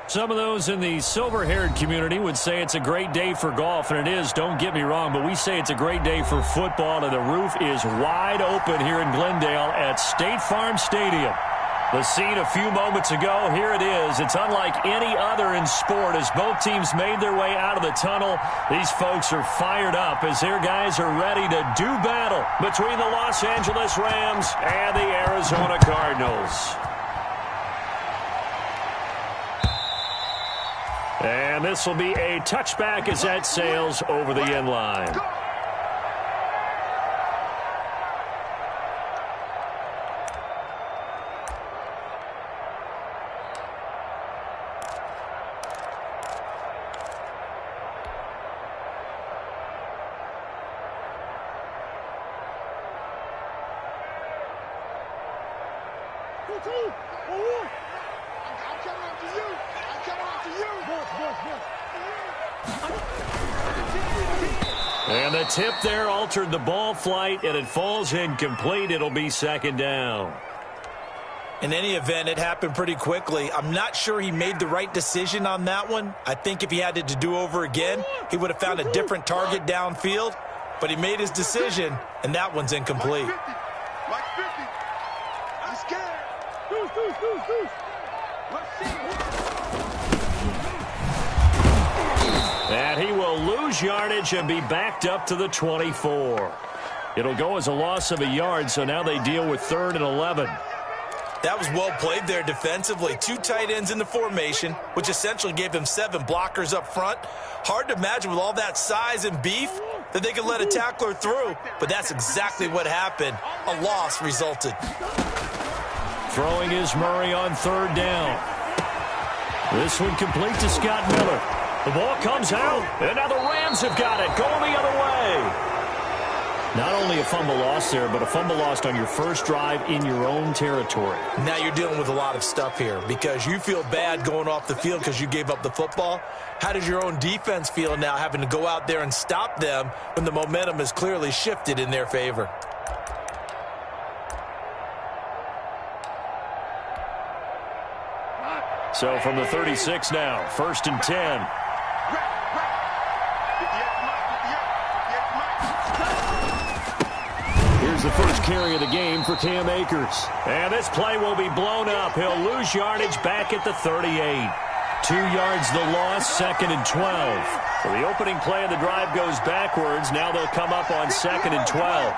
Some of those in the silver-haired community would say it's a great day for golf, and it is, don't get me wrong, but we say it's a great day for football, and the roof is wide open here in Glendale at State Farm Stadium. The scene a few moments ago, here it is. It's unlike any other in sport as both teams made their way out of the tunnel. These folks are fired up as their guys are ready to do battle between the Los Angeles Rams and the Arizona Cardinals. And this will be a touchback as that sails over the end line. And the tip there altered the ball flight, and it falls incomplete. It'll be second down. In any event, it happened pretty quickly. I'm not sure he made the right decision on that one. I think if he had to do over again, he would have found a different target downfield. But he made his decision, and that one's incomplete. Like 50. I'm scared. And he will lose yardage and be backed up to the 24. It'll go as a loss of a yard, so now they deal with 3rd and 11. That was well played there defensively. 2 tight ends in the formation, which essentially gave them 7 blockers up front. Hard to imagine with all that size and beef that they could let a tackler through, but that's exactly what happened. A loss resulted. Throwing is Murray on 3rd down. This one complete to Scott Miller. The ball comes out, and now the Rams have got it, going the other way. Not only a fumble loss there, but a fumble lost on your first drive in your own territory. Now you're dealing with a lot of stuff here because you feel bad going off the field because you gave up the football. How does your own defense feel now having to go out there and stop them when the momentum is clearly shifted in their favor? So from the 36 now, 1st and 10. Here's the first carry of the game for Cam Akers. And this play will be blown up. He'll lose yardage back at the 38. 2 yards the loss, 2nd and 12. So the opening play of the drive goes backwards. Now they'll come up on 2nd and 12.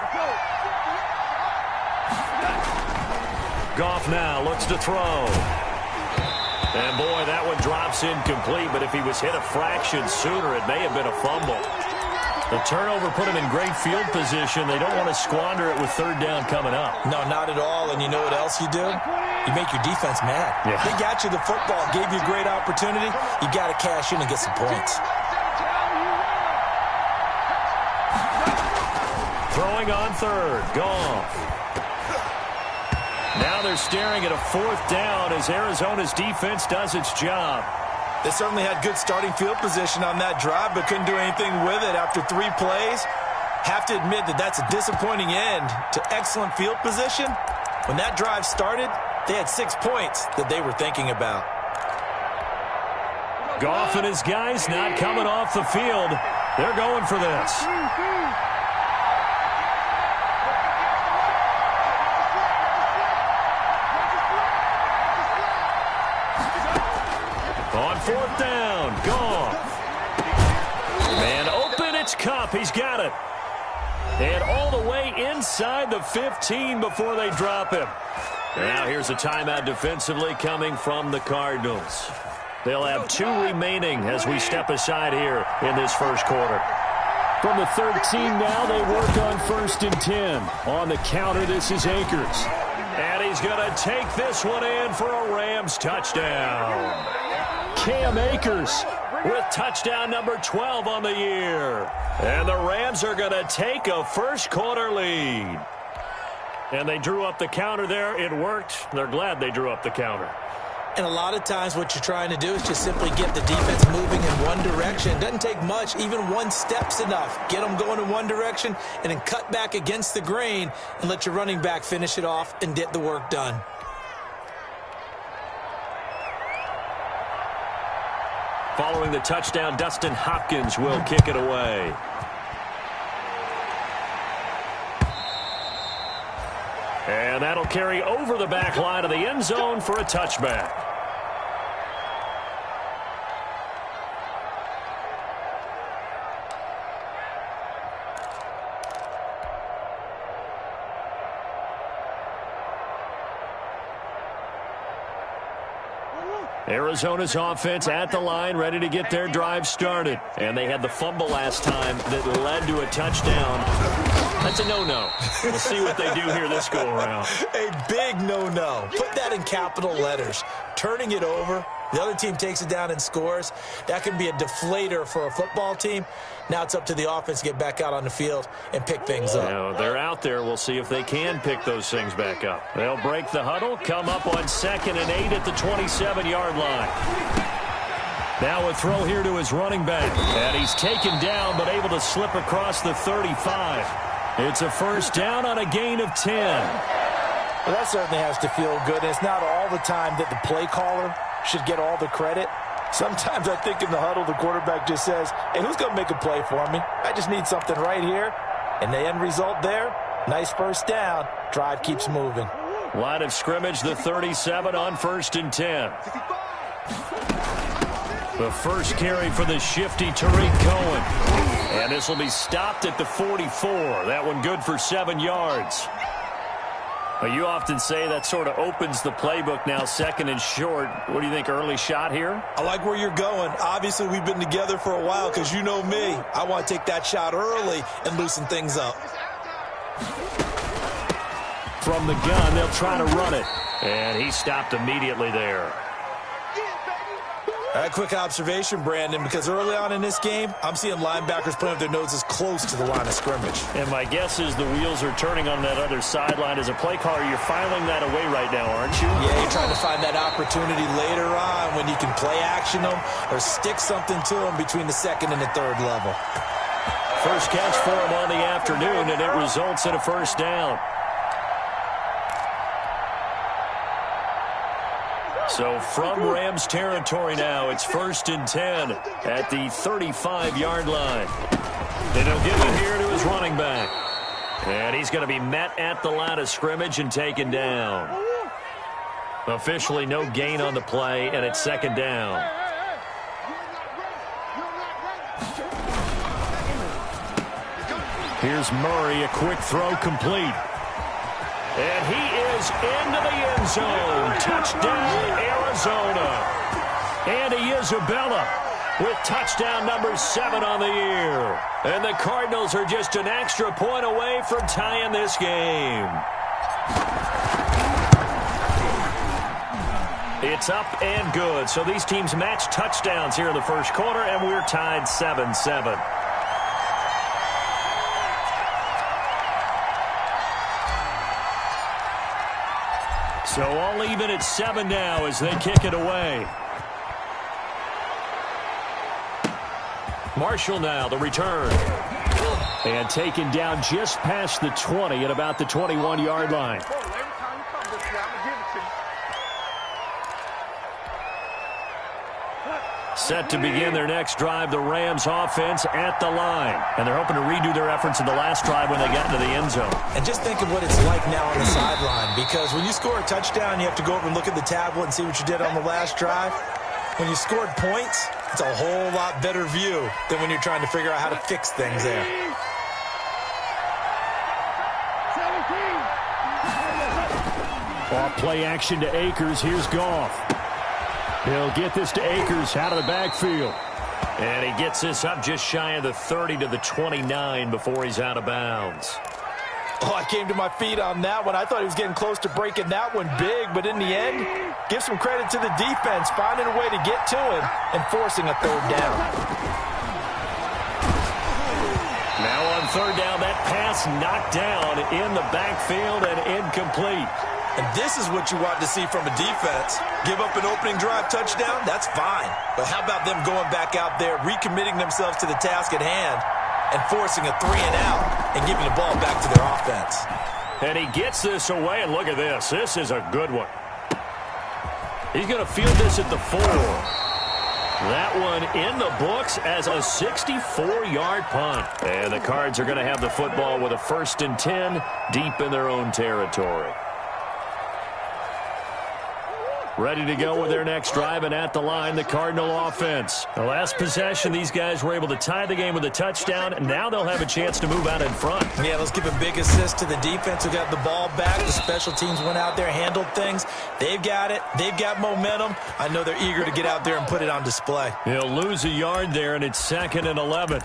Goff now looks to throw. And, boy, that one drops incomplete, but if he was hit a fraction sooner, it may have been a fumble. The turnover put him in great field position. They don't want to squander it with 3rd down coming up. No, not at all, and you know what else you do? You make your defense mad. Yeah. They got you the football, gave you a great opportunity. You got to cash in and get some points. Throwing on 3rd, Goff. Now they're staring at a 4th down as Arizona's defense does its job. They certainly had good starting field position on that drive, but couldn't do anything with it after 3 plays. Have to admit that that's a disappointing end to excellent field position. When that drive started, they had 6 points that they were thinking about. Goff and his guys not coming off the field. They're going for this. On 4th down, Goff. Man open, it's Kupp. He's got it. And all the way inside the 15 before they drop him. Now here's a timeout defensively coming from the Cardinals. They'll have 2 remaining as we step aside here in this first quarter. From the 13 now, they work on 1st and 10. On the counter, this is Akers. And he's going to take this one in for a Rams touchdown. Cam Akers with touchdown number 12 on the year. And the Rams are going to take a first quarter lead. And they drew up the counter there. It worked. They're glad they drew up the counter. And a lot of times what you're trying to do is just simply get the defense moving in one direction. It doesn't take much. Even 1 step's enough. Get them going in one direction and then cut back against the grain and let your running back finish it off and get the work done. Following the touchdown, Dustin Hopkins will kick it away. And that'll carry over the back line of the end zone for a touchback. Arizona's offense at the line, ready to get their drive started. And they had the fumble last time that led to a touchdown. That's a no-no. We'll see what they do here this go-around. A big no-no. Put that in capital letters. Turning it over, the other team takes it down and scores. That can be a deflator for a football team. Now it's up to the offense to get back out on the field and pick things up. Now, they're out there. We'll see if they can pick those things back up. They'll break the huddle, come up on 2nd and 8 at the 27-yard line. Now a throw here to his running back. And he's taken down but able to slip across the 35. It's a first down on a gain of 10. Well, that certainly has to feel good. And it's not all the time that the play caller should get all the credit. Sometimes I think in the huddle, the quarterback just says, hey, who's going to make a play for me? I just need something right here. And the end result there, nice first down. Drive keeps moving. Line of scrimmage, the 37 on 1st and 10. The first carry for the shifty Tariq Cohen. And this will be stopped at the 44. That one good for 7 yards. Well, you often say that sort of opens the playbook now, 2nd and short. What do you think, early shot here? I like where you're going. Obviously, we've been together for a while because you know me. I want to take that shot early and loosen things up. From the gun, they'll try to run it. And he stopped immediately there. A quick observation, Brandon, because early on in this game, I'm seeing linebackers putting up their noses close to the line of scrimmage. And my guess is the wheels are turning on that other sideline. As a play caller, you're filing that away right now, aren't you? Yeah, you're trying to find that opportunity later on when you can play action them or stick something to them between the 2nd and the 3rd level. First catch for him on the afternoon, and it results in a first down. So from Rams territory now, it's 1st and 10 at the 35-yard line. And he'll give it here to his running back. And he's going to be met at the line of scrimmage and taken down. Officially no gain on the play, and it's 2nd down. Here's Murray, a quick throw complete. And he is into the end zone. Touchdown, Arizona. Andy Isabella with touchdown number 7 on the year. And the Cardinals are just an extra point away from tying this game. It's up and good. So these teams match touchdowns here in the first quarter, and we're tied 7-7. So all even at 7 now as they kick it away. Marshall now, the return. And taken down just past the 20 at about the 21-yard line. Set to begin their next drive, the Rams offense at the line. And they're hoping to redo their efforts in the last drive when they got into the end zone. And just think of what it's like now on the sideline, because when you score a touchdown, you have to go over and look at the tablet and see what you did on the last drive. When you scored points, it's a whole lot better view than when you're trying to figure out how to fix things there. Off play action to Akers. Here's Goff. He'll get this to Akers out of the backfield. And he gets this up just shy of the 30 to the 29 before he's out of bounds. Oh, I came to my feet on that one. I thought he was getting close to breaking that one big, but in the end, give some credit to the defense, finding a way to get to him and forcing a 3rd down. Now on 3rd down, that pass knocked down in the backfield and incomplete. And this is what you want to see from a defense. Give up an opening drive touchdown, that's fine. But how about them going back out there, recommitting themselves to the task at hand, and forcing a 3-and-out and giving the ball back to their offense. And he gets this away, and look at this. This is a good one. He's going to field this at the 4. That one in the books as a 64-yard punt. And the Cards are going to have the football with a 1st and 10 deep in their own territory. Ready to go with their next drive, and at the line, the Cardinal offense. The last possession, these guys were able to tie the game with a touchdown, and now they'll have a chance to move out in front. Yeah, let's give a big assist to the defense who got the ball back. The special teams went out there, handled things. They've got it. They've got momentum. I know they're eager to get out there and put it on display. He'll lose a yard there, and it's 2nd and 11.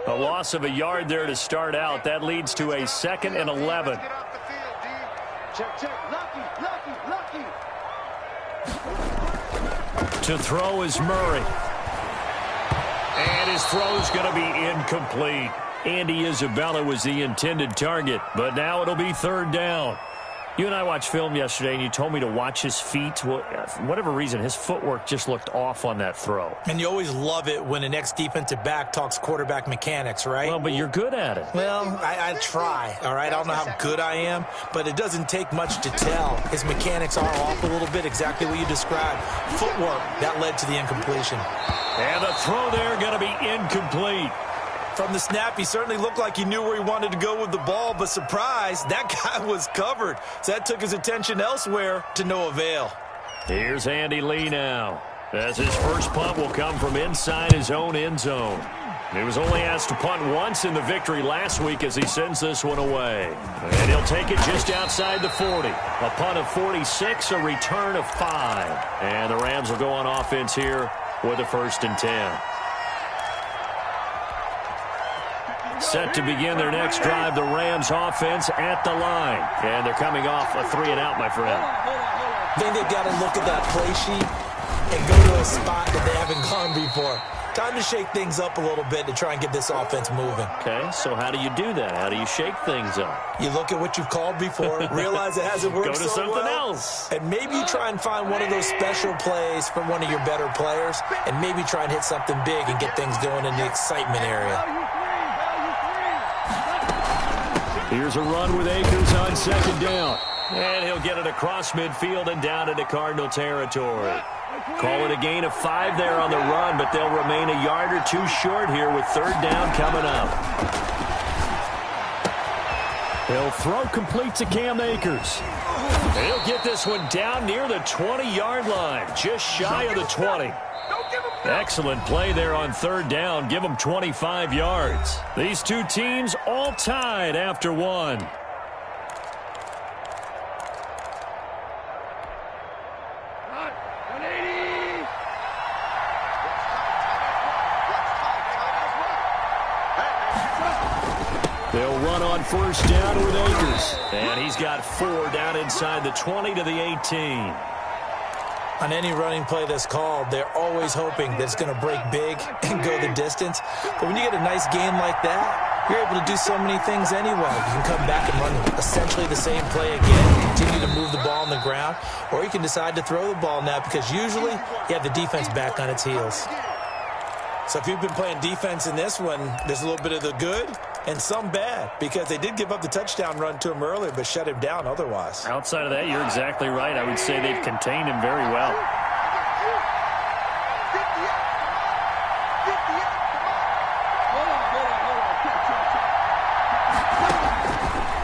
A loss of a yard there to start out. That leads to a 2nd and 11. To throw is Murray. And his throw's going to be incomplete. Andy Isabella was the intended target, but now it'll be 3rd down. You and I watched film yesterday, and you told me to watch his feet. Well, for whatever reason, his footwork just looked off on that throw. And you always love it when an ex-defensive back talks quarterback mechanics, right? Well, but you're good at it. Well, I try, all right? I don't know how good I am, but it doesn't take much to tell. His mechanics are off a little bit, exactly what you described. Footwork, that led to the incompletion. And the throw there going to be incomplete. From the snap, he certainly looked like he knew where he wanted to go with the ball, but surprise, that guy was covered. So that took his attention elsewhere to no avail. Here's Andy Lee now, as his first punt will come from inside his own end zone. He was only asked to punt once in the victory last week as he sends this one away. And he'll take it just outside the 40. A punt of 46, a return of 5. And the Rams will go on offense here with a 1st and 10. Set to begin their next drive, the Rams offense at the line. And they're coming off a 3-and-out, my friend. I think they've got to look at that play sheet and go to a spot that they haven't gone before. Time to shake things up a little bit to try and get this offense moving. Okay, so how do you do that? How do you shake things up? You look at what you've called before, realize it hasn't worked so well. Go to something else. And maybe you try and find one of those special plays from one of your better players, and maybe try and hit something big and get things going in the excitement area. Here's a run with Akers on 2nd down. And he'll get it across midfield and down into Cardinal territory. Call it a gain of 5 there on the run, but they'll remain a yard or 2 short here with 3rd down coming up. He'll throw complete to Cam Akers. He'll get this one down near the 20-yard line, just shy of the 20. Excellent play there on 3rd down. Give them 25 yards. These two teams all tied after 1. They'll run on 1st down with Akers. And he's got 4 down inside the 20 to the 18. On any running play that's called, they're always hoping that it's going to break big and go the distance. But when you get a nice game like that, you're able to do so many things anyway. You can come back and run essentially the same play again, continue to move the ball on the ground, or you can decide to throw the ball now because usually you have the defense back on its heels. So if you've been playing defense in this one, there's a little bit of the good and some bad because they did give up the touchdown run to him earlier but shut him down otherwise. Outside of that, you're exactly right. I would say they've contained him very well.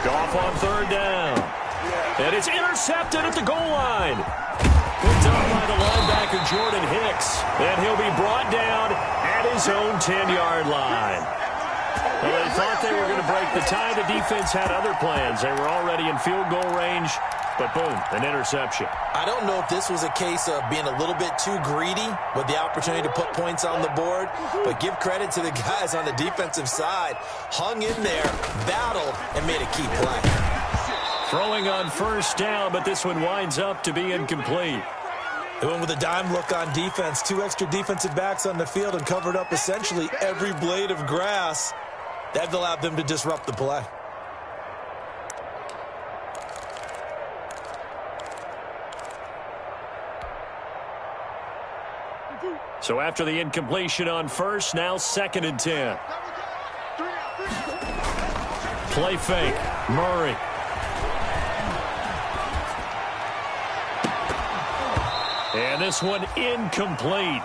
Goff on 3rd down. And it's intercepted at the goal line. Picked up by the linebacker Jordan Hicks. And he'll be brought down at his own 10-yard line. Well, they thought they were going to break the tie. The defense had other plans. They were already in field goal range, but boom, an interception. I don't know if this was a case of being a little bit too greedy with the opportunity to put points on the board, but give credit to the guys on the defensive side. Hung in there, battled, and made a key play. Throwing on 1st down, but this one winds up to be incomplete. They went with a dime look on defense. 2 extra defensive backs on the field and covered up essentially every blade of grass. That allowed them to disrupt the play. So after the incompletion on 1st, now 2nd and 10. Play fake. Murray. And this one incomplete.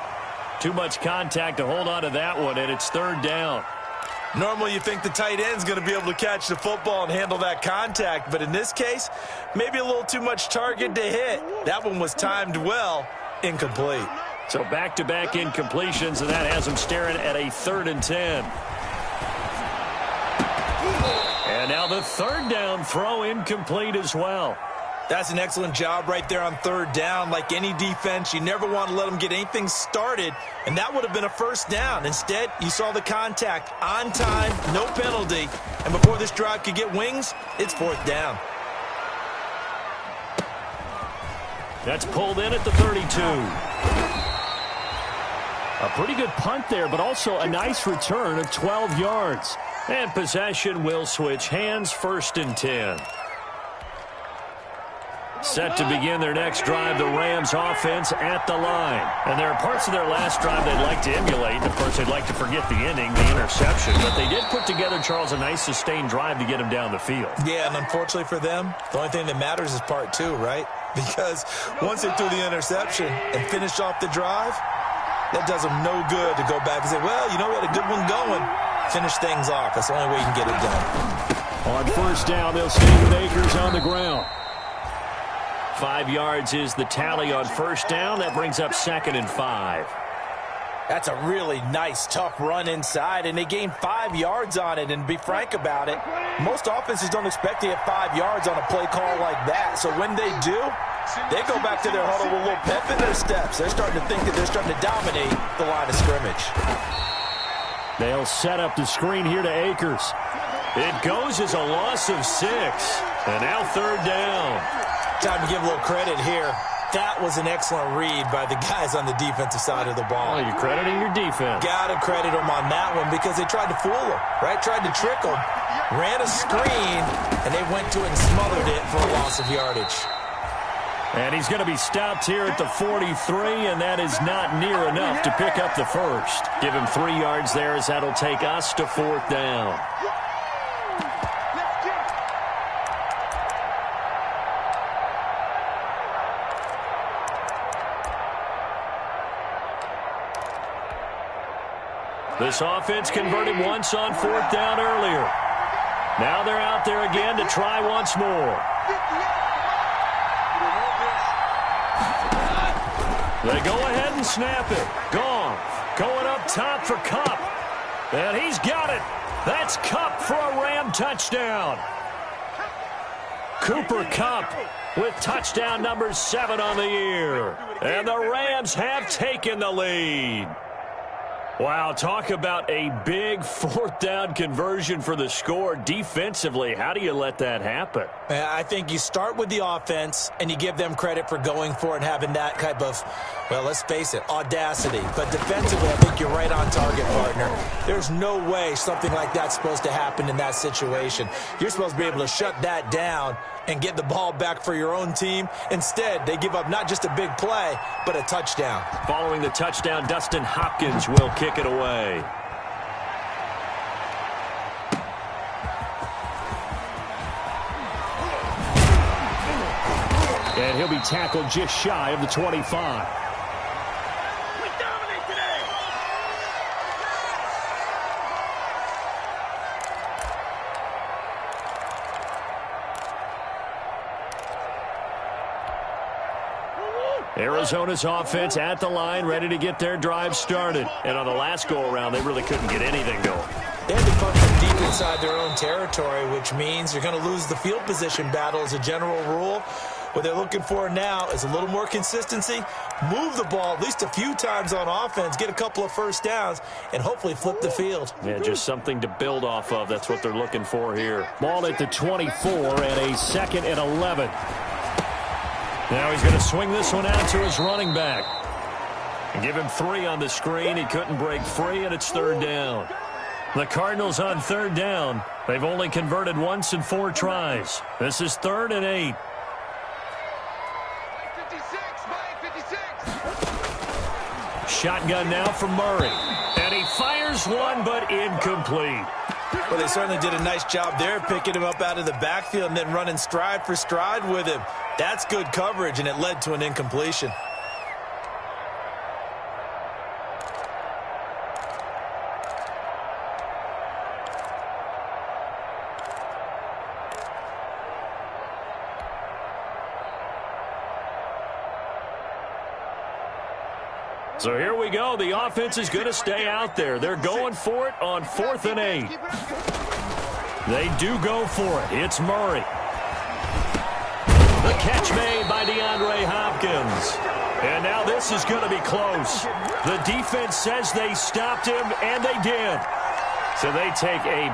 Too much contact to hold on to that one, and it's third down. Normally you think the tight end's going to be able to catch the football and handle that contact, but in this case, maybe a little too much target to hit. That one was timed well, incomplete. So back-to-back incompletions, and that has him staring at a 3rd and 10. And now the third down throw incomplete as well. That's an excellent job right there on third down. Like any defense, you never want to let them get anything started, and that would have been a first down. Instead, you saw the contact on time, no penalty, and before this drive could get wings, it's 4th down. That's pulled in at the 32. A pretty good punt there, but also a nice return of 12 yards. And possession will switch hands, 1st and 10. Set to begin their next drive, the Rams offense at the line. And there are parts of their last drive they'd like to emulate. And, of course, they'd like to forget the ending, the interception. But they did put together, Charles, a nice sustained drive to get him down the field. Yeah, and unfortunately for them, the only thing that matters is part 2, right? Because once they threw the interception and finished off the drive, that does them no good to go back and say, well, you know, we had a good one going. Finish things off. That's the only way you can get it done. On first down, they'll stay with Akers on the ground. 5 yards is the tally on first down. That brings up 2nd and 5. That's a really nice, tough run inside, and they gained 5 yards on it. And to be frank about it, most offenses don't expect to get 5 yards on a play call like that. So when they do, they go back to their huddle with a little pep in their steps. They're starting to think that they're starting to dominate the line of scrimmage. They'll set up the screen here to Akers. It goes as a loss of 6. And now third down. Time to give a little credit here. That was an excellent read by the guys on the defensive side of the ball. Well, you're crediting your defense. Got to credit them on that one because they tried to fool them, right? Tried to trick them. Ran a screen, and they went to it and smothered it for a loss of yardage. And he's going to be stopped here at the 43, and that is not near enough to pick up the first. Give him 3 yards there as that'll take us to 4th down. This offense converted once on 4th down earlier. Now they're out there again to try once more. They go ahead and snap it. Gone. Going up top for Kupp. And he's got it. That's Kupp for a Ram touchdown. Cooper Kupp with touchdown number 7 on the year. And the Rams have taken the lead. Wow, talk about a big 4th down conversion for the score. Defensively, how do you let that happen? I think you start with the offense, and you give them credit for going for it and having that type of, well, let's face it, audacity. But defensively, I think you're right on target, partner. There's no way something like that's supposed to happen in that situation. You're supposed to be able to shut that down and get the ball back for your own team. Instead, they give up not just a big play, but a touchdown. Following the touchdown, Dustin Hopkins will kick it away. And he'll be tackled just shy of the 25. Arizona's offense at the line, ready to get their drive started. And on the last go-around, they really couldn't get anything going. They had to come from deep inside their own territory, which means you're going to lose the field position battle as a general rule. What they're looking for now is a little more consistency, move the ball at least a few times on offense, get a couple of first downs, and hopefully flip the field. Yeah, just something to build off of. That's what they're looking for here. Ball at the 24 and a 2nd and 11. Now he's going to swing this one out to his running back. And give him 3 on the screen. He couldn't break free, and it's third down. The Cardinals on third down. They've only converted once in 4 tries. This is 3rd and 8. 56. Shotgun now from Murray. And he fires one, but incomplete. Well, they certainly did a nice job there, picking him up out of the backfield and then running stride for stride with him. That's good coverage, and it led to an incompletion. So here we go. The offense is going to stay out there. They're going for it on 4th and 8. They do go for it. It's Murray. The catch made by DeAndre Hopkins. And now this is going to be close. The defense says they stopped him, and they did. So they take a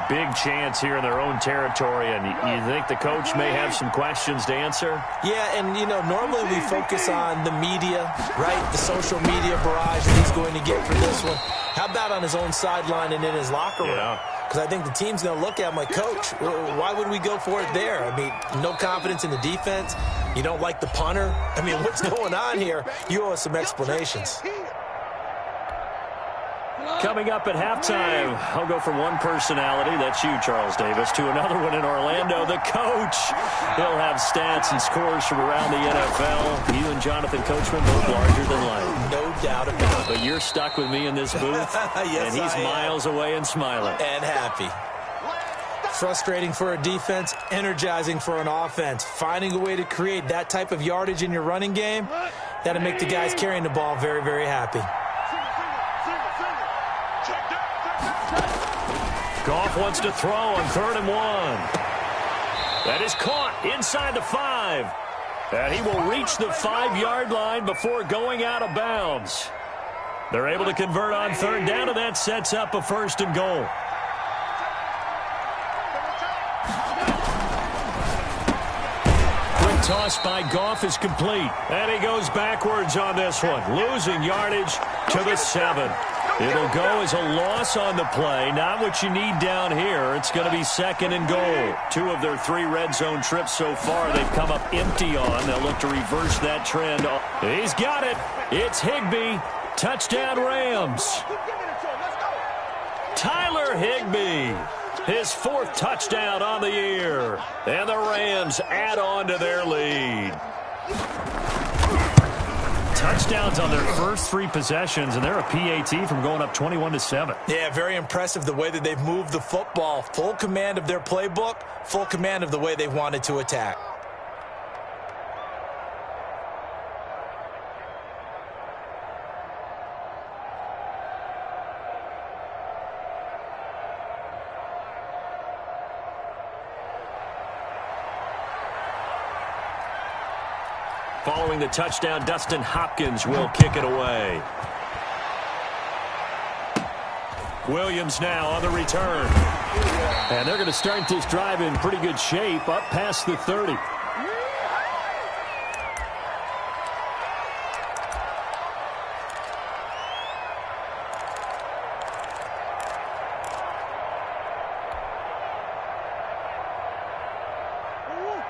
big chance here in their own territory, and you think the coach may have some questions to answer? Yeah, and, normally we focus on the media, right? The social media barrage that he's going to get for this one. How about on his own sideline and in his locker room? Yeah. Because I think the team's going to look at him like, Coach, why would we go for it there? I mean, no confidence in the defense. You don't like the punter. I mean, what's going on here? You owe us some explanations. Coming up at halftime, I'll go from one personality, that's you, Charles Davis, to another one in Orlando, the coach. He'll have stats and scores from around the NFL. You and Jonathan Coachman both larger than life. No doubt about it. But you're stuck with me in this booth, yes, and he's miles away and smiling. And happy. Frustrating for a defense, energizing for an offense. Finding a way to create that type of yardage in your running game, that'll make the guys carrying the ball very, very happy. Goff wants to throw on 3rd and 1. That is caught inside the 5. And he will reach the 5-yard line before going out of bounds. They're able to convert on 3rd down, and that sets up a 1st and goal. Quick toss by Goff is complete. And he goes backwards on this one, losing yardage to the 7. It'll go as a loss on the play. Not what you need down here. It's going to be 2nd and goal. 2 of their 3 red zone trips so far they've come up empty on. They'll look to reverse that trend. He's got it. It's Higbee. Touchdown Rams. Tyler Higbee. His 4th touchdown on the year. And the Rams add on to their lead. Touchdowns on their first 3 possessions, and they're a PAT from going up 21-7. Yeah, very impressive the way that they've moved the football. Full command of their playbook, full command of the way they wanted to attack. Following the touchdown, Dustin Hopkins will kick it away. Williams now on the return. And they're going to start this drive in pretty good shape, up past the 30.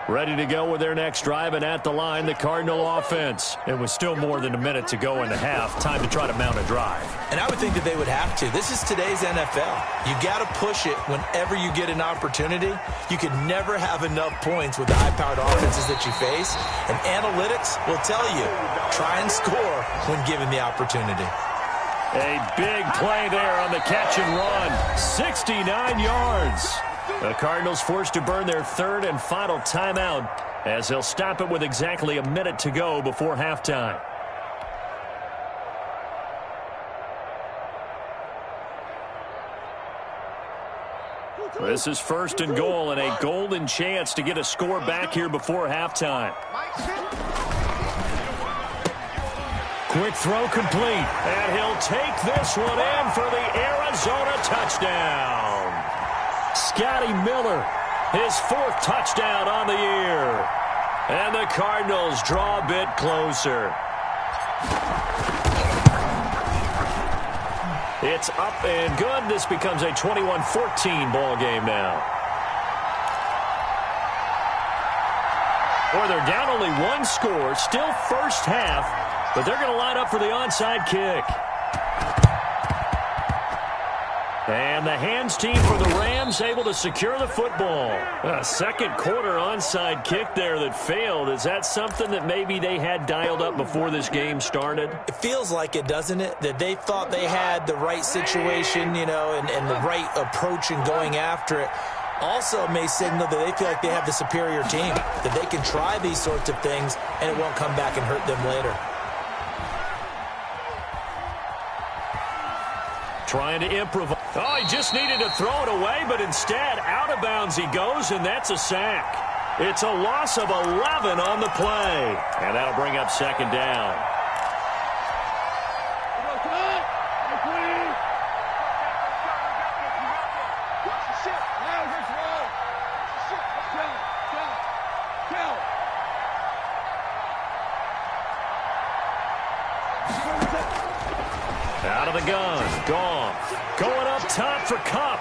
Ready to go with their next drive, and at the line, the Cardinal offense. It was still more than a minute to go in the half. Time to try to mount a drive. And I would think that they would have to. This is today's NFL. You got to push it whenever you get an opportunity. You could never have enough points with the high-powered offenses that you face. And analytics will tell you, try and score when given the opportunity. A big play there on the catch and run. 69 yards. The Cardinals forced to burn their 3rd and final timeout as they'll stop it with exactly a minute to go before halftime. This is 1st and goal and a golden chance to get a score back here before halftime. Quick throw complete, and he'll take this one in for the Arizona touchdown. Scotty Miller, his 4th touchdown on the year. And the Cardinals draw a bit closer. It's up and good. This becomes a 21-14 ball game now. Or they're down only 1 score, still first half, but they're going to line up for the onside kick. And the hands team for the Rams able to secure the football. A second quarter onside kick there that failed. Is that something that maybe they had dialed up before this game started? It feels like it, doesn't it? That they thought they had the right situation, and the right approach in going after it. Also may signal that they feel like they have the superior team, that they can try these sorts of things and it won't come back and hurt them later. trying to improvise. Oh, he just needed to throw it away, but instead, out of bounds he goes, and that's a sack. It's a loss of 11 on the play. And that'll bring up second down. Out of the gun. Goff. Going up top for Kupp.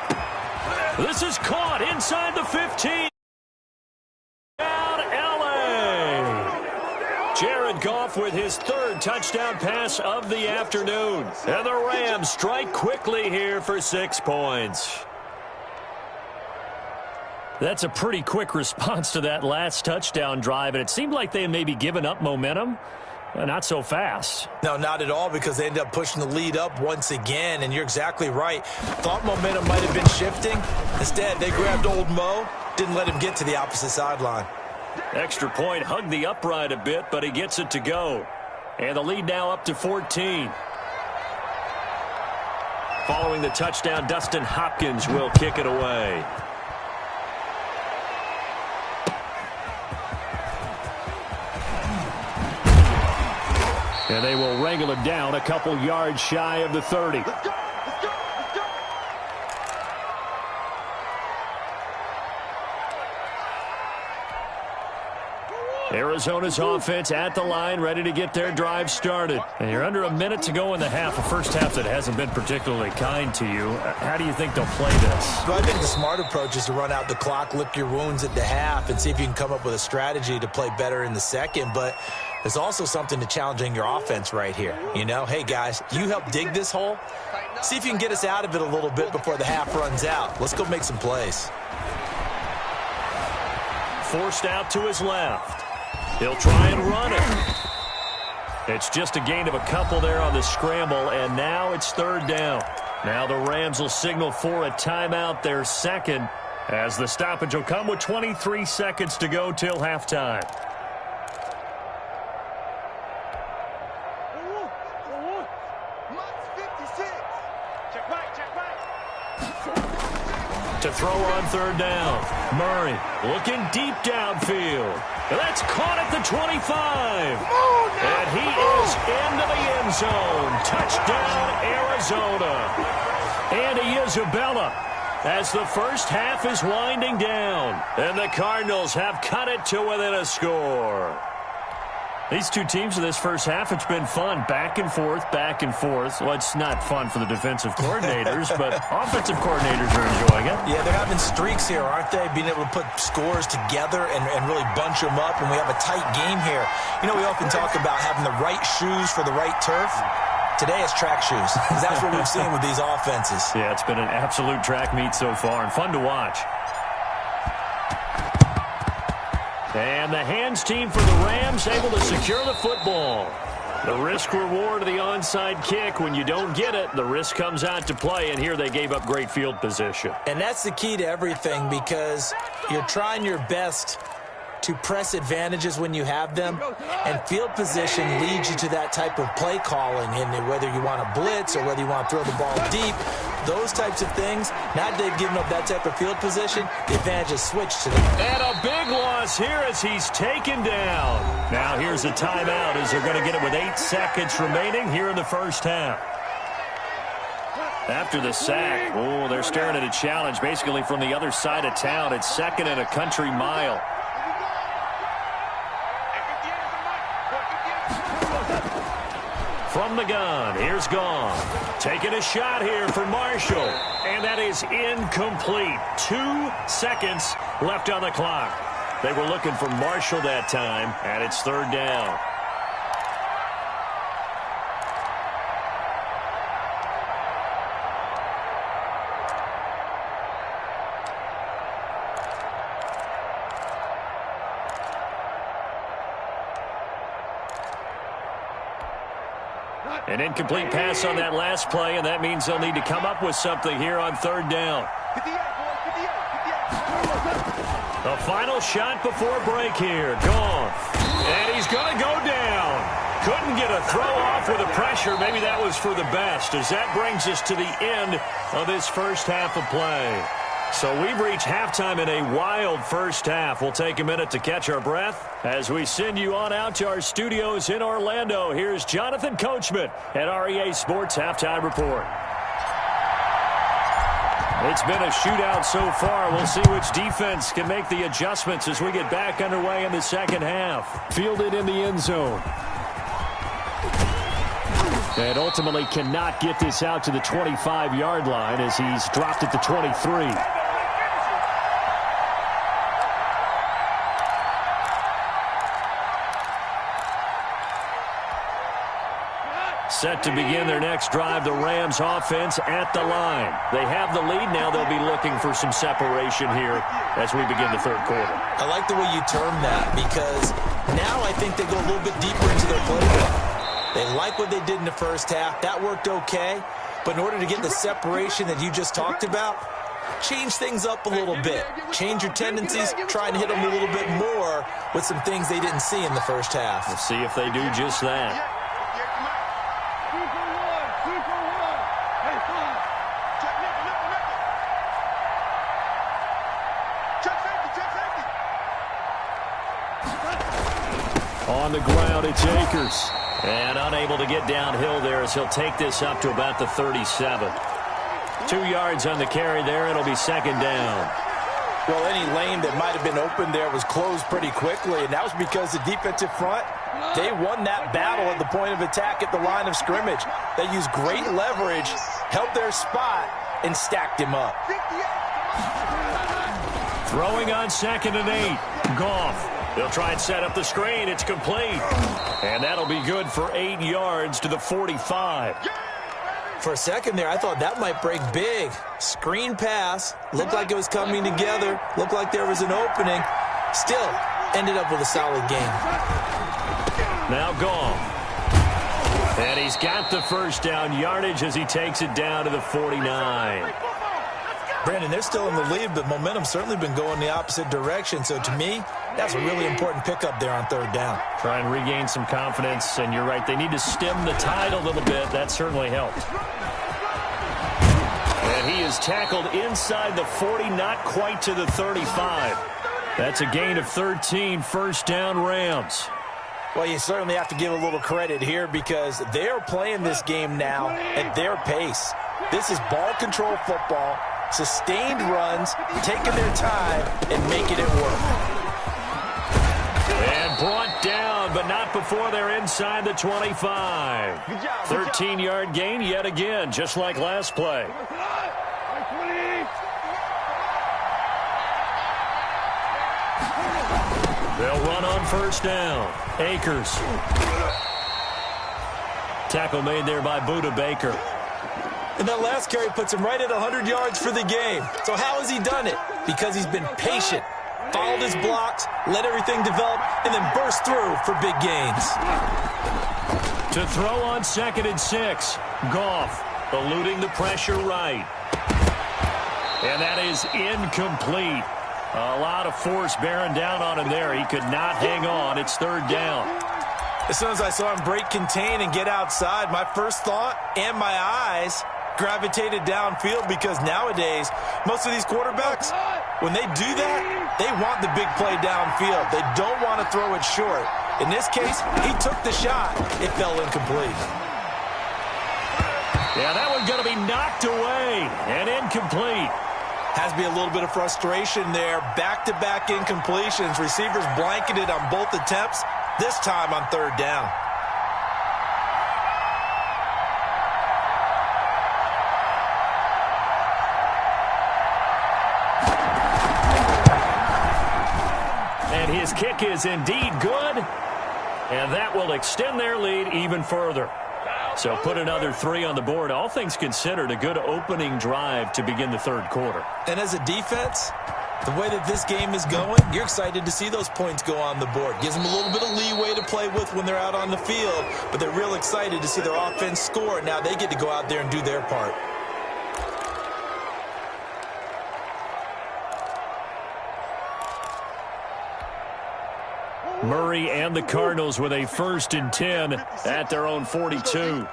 This is caught inside the 15. Jared Goff with his third touchdown pass of the afternoon. And the Rams strike quickly here for 6 points. That's a pretty quick response to that last touchdown drive, and it seemed like they had maybe given up momentum. Not so fast. No, not at all, because they ended up pushing the lead up once again, and you're exactly right. Thought momentum might have been shifting. Instead, they grabbed old Mo, didn't let him get to the opposite sideline. Extra point, hugged the upright a bit, but he gets it to go. And the lead now up to 14. Following the touchdown, Dustin Hopkins will kick it away. And they will wrangle it down a couple yards shy of the 30. Let's go. Arizona's offense at the line, ready to get their drive started. And you're under a minute to go in the half, a first half that hasn't been particularly kind to you. How do you think they'll play this? Well, I think the smart approach is to run out the clock, lick your wounds at the half, and see if you can come up with a strategy to play better in the second. But there's also something to challenging your offense right here. You know, hey, guys, you help dig this hole. See if you can get us out of it a little bit before the half runs out. Let's go make some plays. Forced out to his left. He'll try and run it. It's just a gain of a couple there on the scramble, and now it's third down. Now the Rams will signal for a timeout, their second, as the stoppage will come with 23 seconds to go till halftime. To throw on third down. Murray looking deep downfield. That's caught at the 25. And he is into the end zone. Touchdown, Arizona. Andy Isabella as the first half is winding down. And the Cardinals have cut it to within a score. These two teams in this first half, it's been fun. Back and forth, back and forth. Well, it's not fun for the defensive coordinators, but offensive coordinators are enjoying it. Yeah, they're having streaks here, aren't they? Being able to put scores together and really bunch them up, and we have a tight game here. You know, we often talk about having the right shoes for the right turf. Today it's track shoes, because that's what we've seen with these offenses. Yeah, it's been an absolute track meet so far, and fun to watch. And the hands team for the Rams able to secure the football. The risk-reward of the onside kick. When you don't get it, the risk comes out to play, and here they gave up great field position. And that's the key to everything, because you're trying your best to press advantages when you have them, and field position leads you to that type of play calling, and whether you want to blitz or whether you want to throw the ball deep, those types of things. Now they've given up that type of field position, the advantage is switched to them. And a big loss here as he's taken down. Now here's a timeout as they're going to get it with 8 seconds remaining here in the first half. After the sack, oh, they're staring at a challenge basically from the other side of town. It's second and a country mile. From the gun, here's Goff. Taking a shot here for Marshall. And that is incomplete. 2 seconds left on the clock. They were looking for Marshall that time, and it's third down. An incomplete pass on that last play, and that means they'll need to come up with something here on third down. The final shot before break here. Goff. And he's going to go down. Couldn't get a throw off with the pressure. Maybe that was for the best, as that brings us to the end of this first half of play. So we've reached halftime in a wild first half. We'll take a minute to catch our breath as we send you on out to our studios in Orlando. Here's Jonathan Coachman at REA Sports Halftime Report. It's been a shootout so far. We'll see which defense can make the adjustments as we get back underway in the second half. Fielded in the end zone. And ultimately cannot get this out to the 25-yard line as he's dropped at the 23. Set to begin their next drive, the Rams offense at the line. They have the lead now. They'll be looking for some separation here as we begin the third quarter. I like the way you term that, because now I think they go a little bit deeper into their playbook. They like what they did in the first half. That worked okay. But in order to get the separation that you just talked about, change things up a little bit. Change your tendencies. Try and hit them a little bit more with some things they didn't see in the first half. We'll see if they do just that. On the ground, it's Akers. And unable to get downhill there as he'll take this up to about the 37. 2 yards on the carry there. It'll be second down. Well, any lane that might have been open there was closed pretty quickly, and that was because the defensive front, they won that battle at the point of attack at the line of scrimmage. They used great leverage, held their spot, and stacked him up. Throwing on 2nd and 8. Goff. They'll try and set up the screen. It's complete. And that'll be good for 8 yards to the 45. For a second there, I thought that might break big. Screen pass. Looked like it was coming together. Looked like there was an opening. Still ended up with a solid game. Now Goff. And he's got the first down yardage as he takes it down to the 49. Brandon, they're still in the lead, but momentum's certainly been going the opposite direction. So to me, that's a really important pickup there on third down. Try and regain some confidence, and you're right. They need to stem the tide a little bit. That certainly helped. And he is tackled inside the 40, not quite to the 35. That's a gain of 13, first down Rams. Well, you certainly have to give a little credit here because they're playing this game now at their pace. This is ball control football, sustained runs, taking their time, and making it work. And brought down, but not before they're inside the 25. 13-yard gain yet again, just like last play. They'll run on first down. Akers. Tackle made there by Budda Baker. And that last carry puts him right at 100 yards for the game. So how has he done it? Because he's been patient, followed his blocks, let everything develop, and then burst through for big gains. To throw on 2nd and 6. Goff eluding the pressure right. And that is incomplete. A lot of force bearing down on him there. He could not hang on. It's third down. As soon as I saw him break contain and get outside, my first thought and my eyes gravitated downfield because nowadays, most of these quarterbacks, when they do that, they want the big play downfield. They don't want to throw it short. In this case, he took the shot. It fell incomplete. Yeah, that one's going to be knocked away and incomplete. Has to be a little bit of frustration there. Back-to-back incompletions. Receivers blanketed on both attempts, this time on third down. And his kick is indeed good. And that will extend their lead even further. So put another 3 on the board. All things considered, a good opening drive to begin the third quarter. And as a defense, the way that this game is going, you're excited to see those points go on the board. Gives them a little bit of leeway to play with when they're out on the field, but they're real excited to see their offense score. Now they get to go out there and do their part. Murray and the Cardinals with a 1st and 10 at their own 42.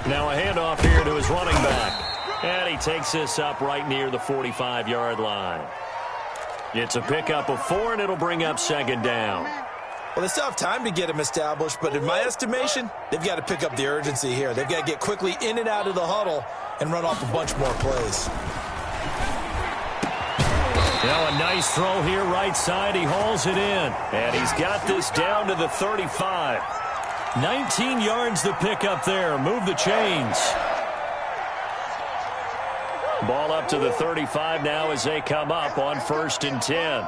Now a handoff here to his running back. And he takes this up right near the 45-yard line. It's a pickup of 4, and it'll bring up 2nd down. Well, they still have time to get him established, but in my estimation, they've got to pick up the urgency here. They've got to get quickly in and out of the huddle and run off a bunch more plays. Now a nice throw here right side. He hauls it in. And he's got this down to the 35. 19 yards to pick up there. Move the chains. Ball up to the 35 now as they come up on 1st and 10.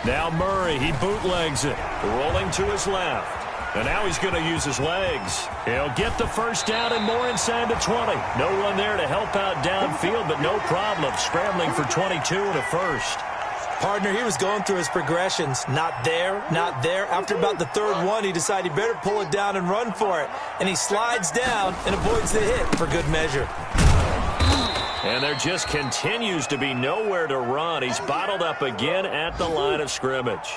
Now Murray, he bootlegs it. Rolling to his left. And now he's going to use his legs. He'll get the 1st down and more inside the 20. No one there to help out downfield, but no problem. Scrambling for 22 and a 1st. Partner, he was going through his progressions. Not there, not there. After about the 3rd one, he decided he better pull it down and run for it. And he slides down and avoids the hit for good measure. And there just continues to be nowhere to run. He's bottled up again at the line of scrimmage.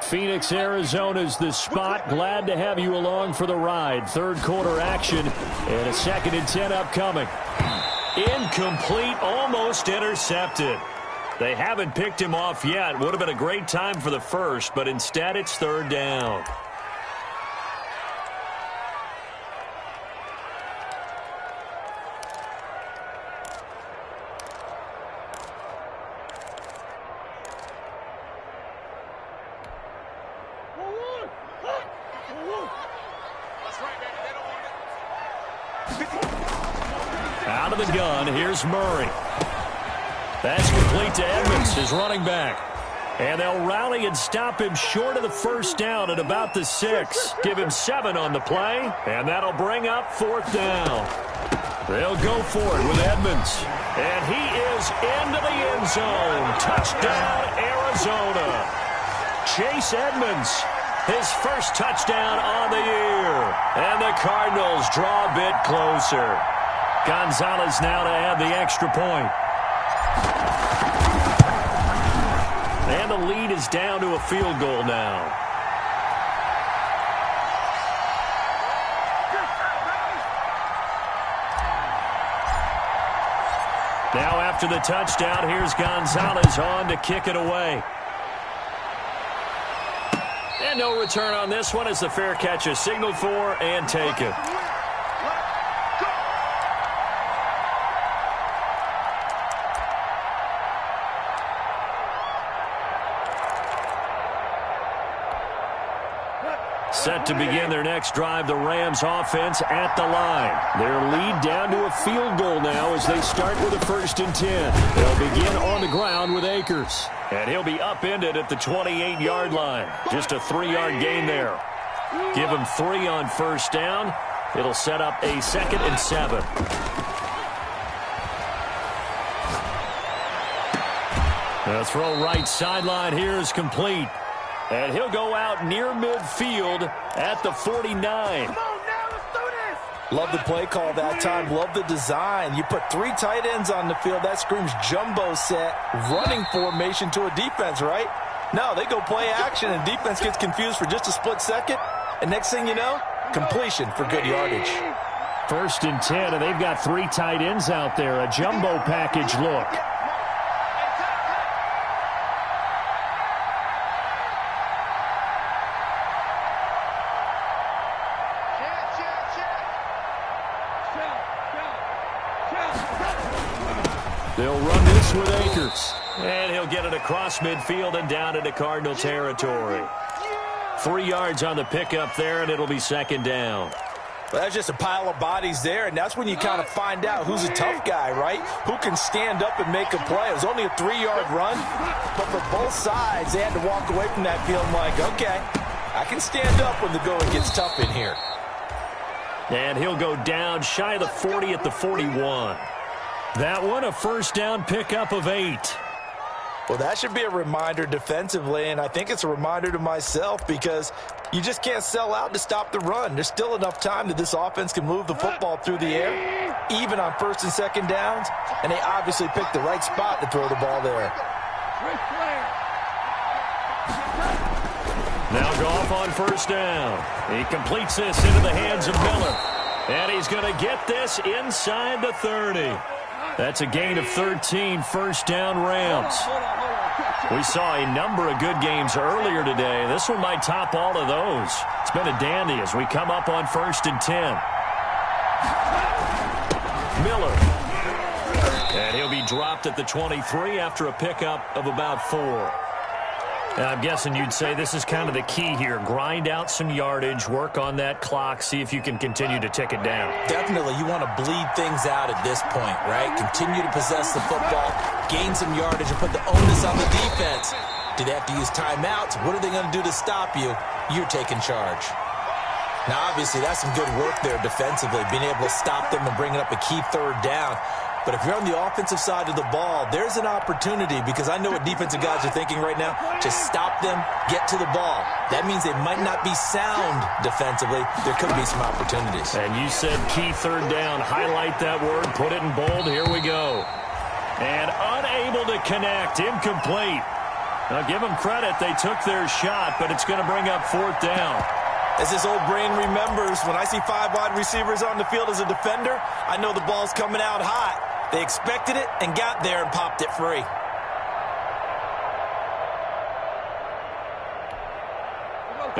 Phoenix, Arizona's the spot. Glad to have you along for the ride. 3rd quarter action and a 2nd and 10 upcoming. Incomplete, almost intercepted. They haven't picked him off yet. Would have been a great time for the 1st, but instead it's 3rd down. Out of the gun, here's Murray. That's complete to Edmonds, his running back. And they'll rally and stop him short of the 1st down at about the 6. Give him 7 on the play, and that'll bring up 4th down. They'll go for it with Edmonds. And he is into the end zone. Touchdown, Arizona. Chase Edmonds, his 1st touchdown on the year. And the Cardinals draw a bit closer. Gonzalez now to add the extra point. And the lead is down to a field goal now. Now after the touchdown, here's Gonzalez on to kick it away. And no return on this one as the fair catch is signaled for and taken. Set to begin their next drive, the Rams offense at the line. Their lead down to a field goal now as they start with a 1st and 10. They'll begin on the ground with Akers. And he'll be upended at the 28-yard line. Just a 3-yard gain there. Give him 3 on 1st down. It'll set up a 2nd and 7. The throw right sideline here is complete. And he'll go out near midfield at the 49. Come on now, let's do this. Love the play call that time. Love the design. You put 3 tight ends on the field. That screams jumbo set, running formation to a defense, right? No, they go play action, and defense gets confused for just a split second. And next thing you know, completion for good yardage. 1st and 10, and they've got 3 tight ends out there. A jumbo package look. They'll run this with Akers. And he'll get it across midfield and down into Cardinal territory. 3 yards on the pickup there, and it'll be 2nd down. Well, that's just a pile of bodies there, and that's when you kind of find out who's a tough guy, right? Who can stand up and make a play. It was only a 3-yard run, but for both sides, they had to walk away from that feeling like, okay, I can stand up when the going gets tough in here. And he'll go down shy of the 40 at the 41. That one, a 1st down pickup of 8. Well, that should be a reminder defensively, and I think it's a reminder to myself because you just can't sell out to stop the run. There's still enough time that this offense can move the football through the air, even on first and second downs, and they obviously picked the right spot to throw the ball there. Now Goff on first down. He completes this into the hands of Miller, and he's going to get this inside the 30. That's a gain of 13, first down Rams. We saw a number of good games earlier today. This one might top all of those. It's been a dandy as we come up on first and 10. Miller. And he'll be dropped at the 23 after a pickup of about 4. And I'm guessing you'd say this is kind of the key here. Grind out some yardage, work on that clock, see if you can continue to tick it down. Definitely. You want to bleed things out at this point, right? Continue to possess the football, gain some yardage, and put the onus on the defense. Do they have to use timeouts? What are they going to do to stop you? You're taking charge. Now, obviously, that's some good work there defensively, being able to stop them and bringing up a key third down. But if you're on the offensive side of the ball, there's an opportunity because I know what defensive guys are thinking right now. Just stop them, get to the ball. That means they might not be sound defensively. There could be some opportunities. And you said key third down. Highlight that word. Put it in bold. Here we go. And unable to connect. Incomplete. Now, give them credit. They took their shot, but it's going to bring up fourth down. As this old brain remembers, when I see 5 wide receivers on the field as a defender, I know the ball's coming out hot. They expected it and got there and popped it free.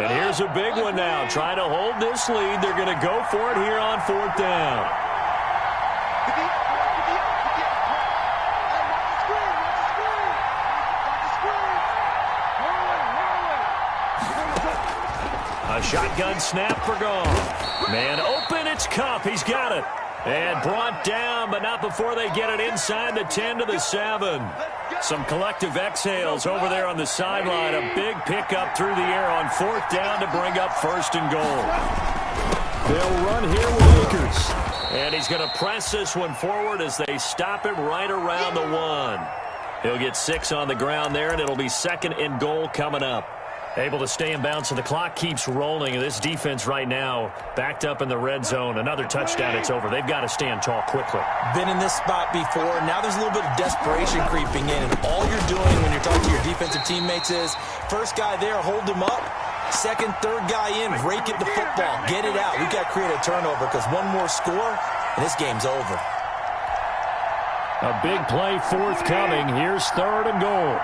And here's a big one now. Trying to hold this lead. They're going to go for it here on fourth down. A shotgun snap for Goff. Man open, it's Kupp. He's got it. And brought down, but not before they get it inside the 10 to the 7. Some collective exhales over there on the sideline. A big pickup through the air on fourth down to bring up first and goal. They'll run here with Akers. And he's going to press this one forward as they stop him right around the 1. He'll get 6 on the ground there, and it'll be second and goal coming up. Able to stay in bounds, so the clock keeps rolling. And this defense right now backed up in the red zone. Another touchdown, it's over. They've got to stand tall quickly. Been in this spot before. Now there's a little bit of desperation creeping in. And all you're doing when you're talking to your defensive teammates is, first guy there, hold him up. Second, third guy in, rake at the football. Get it out. We've got to create a turnover because one more score, and this game's over. A big play forthcoming. Here's third and goal.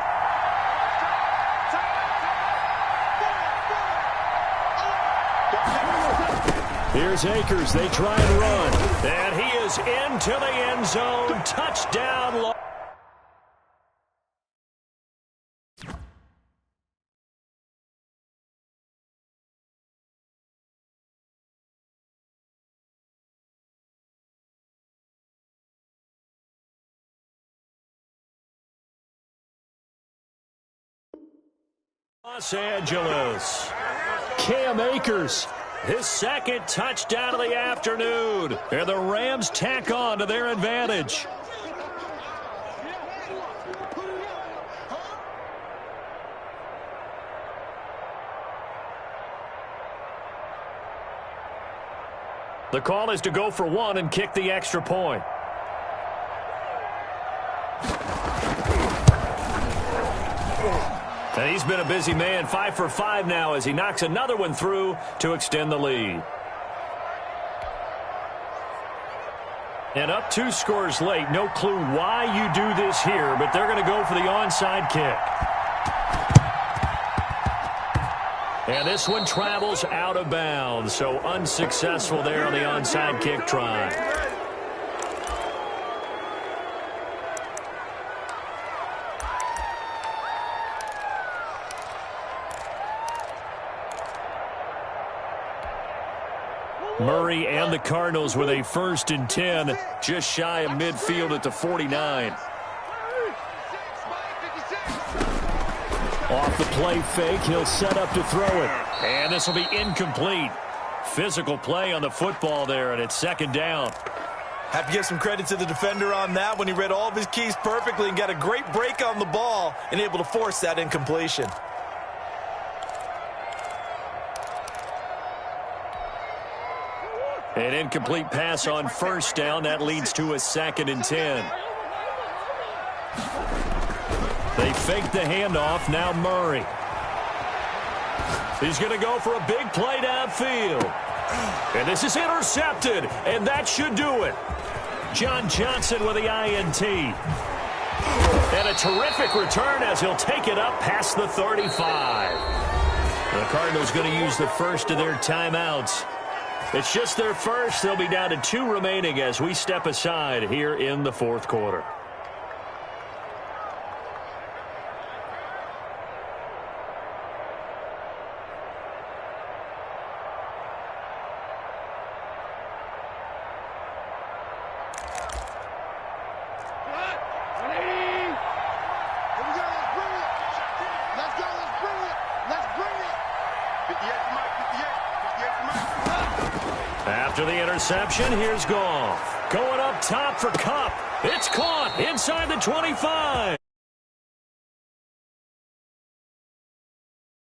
Here's Akers. They try and run. And he is into the end zone. Touchdown. Los Angeles. Cam Akers. His second touchdown of the afternoon. And the Rams tack on to their advantage. The call is to go for 1 and kick the extra point. And he's been a busy man, 5 for 5 now as he knocks another one through to extend the lead. And up 2 scores late. No clue why you do this here, but they're going to go for the onside kick. And this one travels out of bounds, so unsuccessful there on the onside kick try. Murray and the Cardinals with a 1st and 10, just shy of midfield at the 49. Off the play fake, he'll set up to throw it. And this will be incomplete. Physical play on the football there, and it's second down. Have to give some credit to the defender on that when he read all of his keys perfectly and got a great break on the ball and able to force that incompletion. An incomplete pass on first down. That leads to a 2nd and 10. They fake the handoff. Now Murray. He's going to go for a big play downfield. And this is intercepted. And that should do it. John Johnson with the INT. And a terrific return as he'll take it up past the 35. The Cardinals going to use the first of their timeouts. It's just their first. They'll be down to 2 remaining as we step aside here in the 4th quarter. After the interception, here's Goff. Going up top for Kupp. It's caught inside the 25.